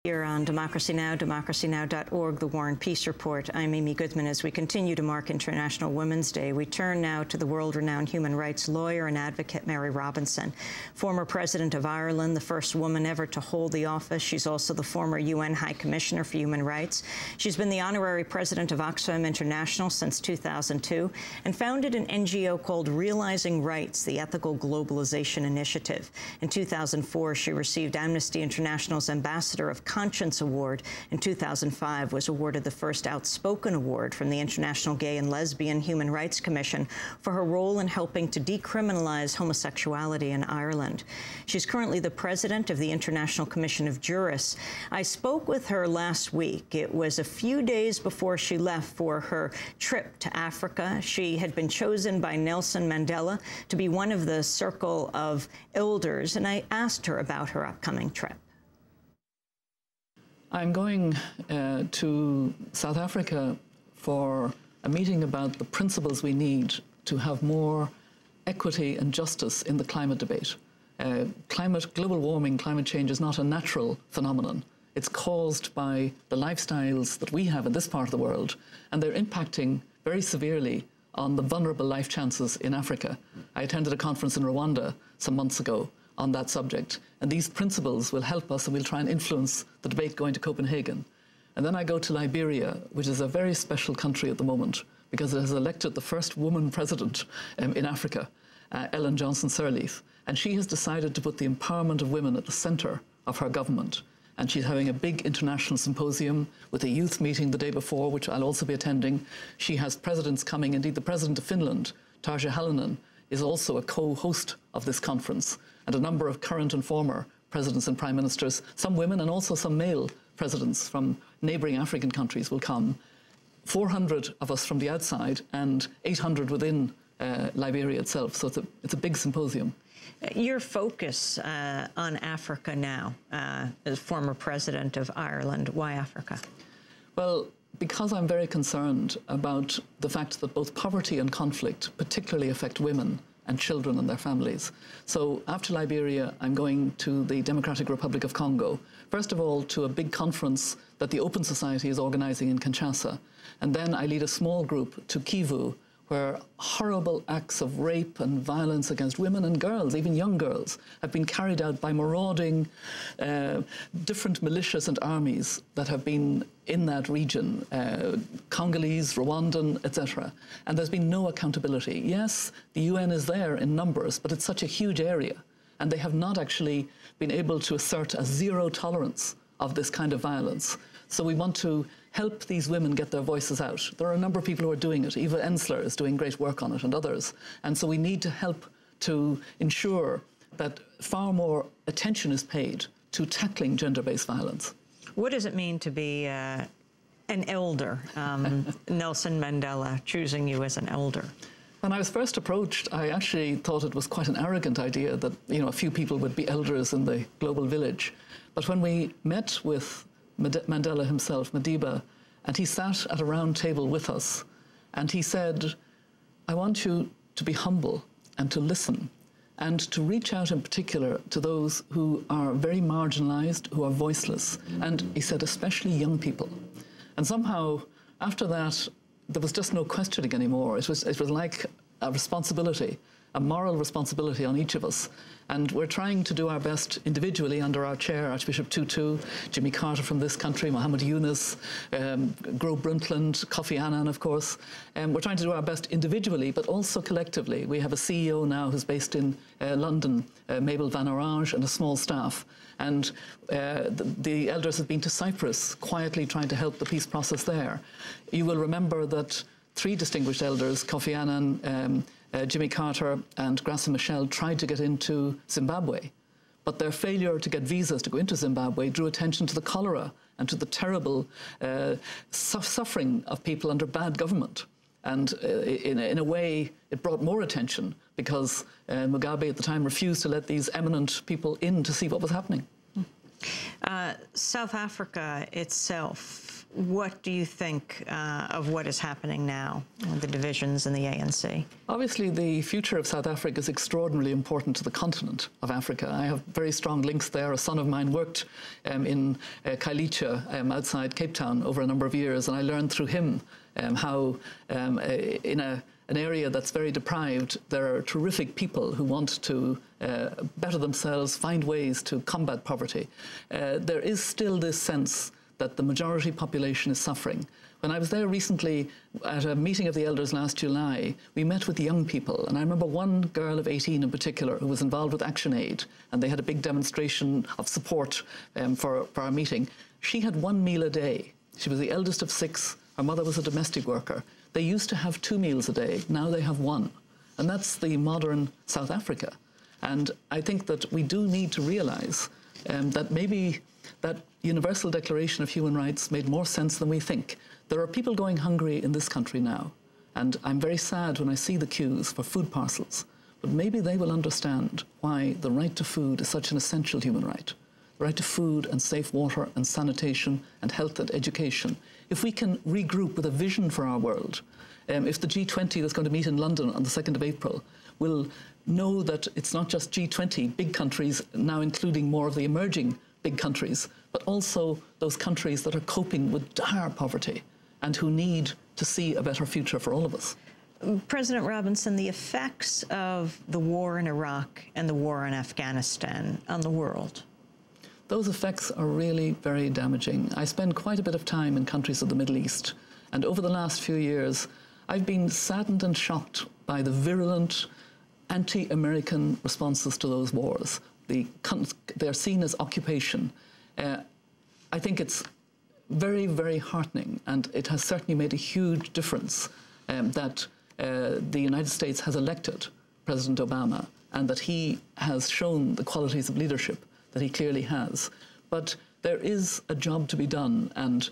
Here on Democracy Now!, democracynow.org, the War and Peace Report. I'm Amy Goodman. As we continue to mark International Women's Day, we turn now to the world-renowned human rights lawyer and advocate Mary Robinson, former President of Ireland, the first woman ever to hold the office. She's also the former UN High Commissioner for Human Rights. She's been the honorary president of Oxfam International since 2002 and founded an NGO called Realizing Rights, the Ethical Globalization Initiative. In 2004, she received Amnesty International's Ambassador of Conscience Award. In 2005, was awarded the first Outspoken Award from the International Gay and Lesbian Human Rights Commission for her role in helping to decriminalize homosexuality in Ireland. She's currently the president of the International Commission of Jurists. I spoke with her last week. It was a few days before she left for her trip to Africa. She had been chosen by Nelson Mandela to be one of the circle of elders, and I asked her about her upcoming trip. I'm going to South Africa for a meeting about the principles we need to have more equity and justice in the climate debate. Global warming, climate change is not a natural phenomenon. It's caused by the lifestyles that we have in this part of the world, and they're impacting very severely on the vulnerable life chances in Africa. I attended a conference in Rwanda some months ago on that subject, and these principles will help us, and we'll try and influence the debate going to Copenhagen. And then I go to Liberia, which is a very special country at the moment because it has elected the first woman president in Africa, Ellen Johnson Sirleaf, and she has decided to put the empowerment of women at the centre of her government. And she's having a big international symposium with a youth meeting the day before, which I'll also be attending. She has presidents coming. Indeed, the president of Finland, Tarja Halonen, is also a co-host of this conference, and a number of current and former presidents and prime ministers, some women and also some male presidents from neighbouring African countries will come. 400 of us from the outside and 800 within Liberia itself, so it's a big symposium. Your focus on Africa now, as former president of Ireland, why Africa? Well, because I'm very concerned about the fact that both poverty and conflict particularly affect women and children and their families. So after Liberia, I'm going to the Democratic Republic of Congo. First of all, to a big conference that the Open Society is organizing in Kinshasa. And then I lead a small group to Kivu, where horrible acts of rape and violence against women and girls, even young girls, have been carried out by marauding different militias and armies that have been in that region, Congolese, Rwandan, etc. And there's been no accountability. Yes, the UN is there in numbers, but it's such a huge area, and they have not actually been able to assert a zero tolerance of this kind of violence. So we want to help these women get their voices out. There are a number of people who are doing it. Eva Ensler is doing great work on it, and others. And so we need to help to ensure that far more attention is paid to tackling gender-based violence. What does it mean to be an elder? Nelson Mandela choosing you as an elder. When I was first approached, I actually thought it was quite an arrogant idea that, you know, a few people would be elders in the global village. But when we met with Mandela himself, Madiba, and he sat at a round table with us, and he said, I want you to be humble and to listen and to reach out in particular to those who are very marginalized, who are voiceless, and he said especially young people. And somehow, after that, there was just no questioning anymore. It was like a responsibility, a moral responsibility on each of us. And we're trying to do our best individually under our chair, Archbishop Tutu, Jimmy Carter from this country, Mohammed Yunus, Gro Brundtland, Kofi Annan, of course. We're trying to do our best individually, but also collectively. We have a CEO now who's based in London, Mabel Van Orange, and a small staff. And the elders have been to Cyprus, quietly trying to help the peace process there. You will remember that 3 distinguished elders, Kofi Annan, Jimmy Carter and Graça Machel, tried to get into Zimbabwe, but their failure to get visas to go into Zimbabwe drew attention to the cholera and to the terrible suffering of people under bad government. And in a way, it brought more attention because Mugabe at the time refused to let these eminent people in to see what was happening. South Africa itself, what do you think of what is happening now, the divisions in the ANC? Obviously, the future of South Africa is extraordinarily important to the continent of Africa. I have very strong links there. A son of mine worked in Khayelitsha outside Cape Town over a number of years, and I learned through him how in an area that's very deprived, there are terrific people who want to better themselves, find ways to combat poverty. There is still this sense that the majority population is suffering. When I was there recently at a meeting of the elders last July, we met with young people, and I remember one girl of 18 in particular who was involved with Action Aid, and they had a big demonstration of support for our meeting. She had 1 meal a day. She was the eldest of 6. Her mother was a domestic worker. They used to have 2 meals a day. Now they have 1. And that's the modern South Africa. And I think that we do need to realise that maybe that Universal Declaration of Human Rights made more sense than we think. There are people going hungry in this country now, and I'm very sad when I see the queues for food parcels, but maybe they will understand why the right to food is such an essential human right. The right to food and safe water and sanitation and health and education. If we can regroup with a vision for our world, if the G20 that's going to meet in London on the 2nd of April will know that it's not just G20, big countries, now including more of the emerging big countries, but also those countries that are coping with dire poverty and who need to see a better future for all of us. President Robinson, the effects of the war in Iraq and the war in Afghanistan on the world. Those effects are really very damaging. I spend quite a bit of time in countries of the Middle East, and over the last few years, I've been saddened and shocked by the virulent anti-American responses to those wars. They're seen as occupation. I think it's very, very heartening, and it has certainly made a huge difference that the United States has elected President Obama and that he has shown the qualities of leadership that he clearly has. But there is a job to be done, and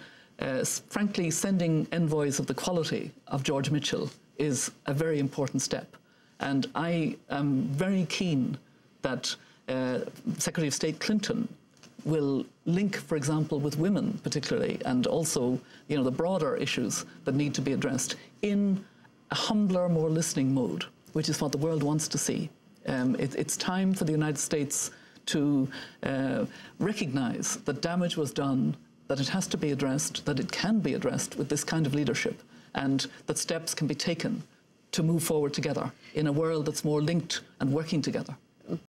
frankly, sending envoys of the quality of George Mitchell is a very important step. And I am very keen that Secretary of State Clinton will link, for example, with women particularly, and also, the broader issues that need to be addressed in a humbler, more listening mode, which is what the world wants to see. It's time for the United States to recognise that damage was done, that it has to be addressed, that it can be addressed with this kind of leadership, and that steps can be taken to move forward together in a world that's more linked and working together.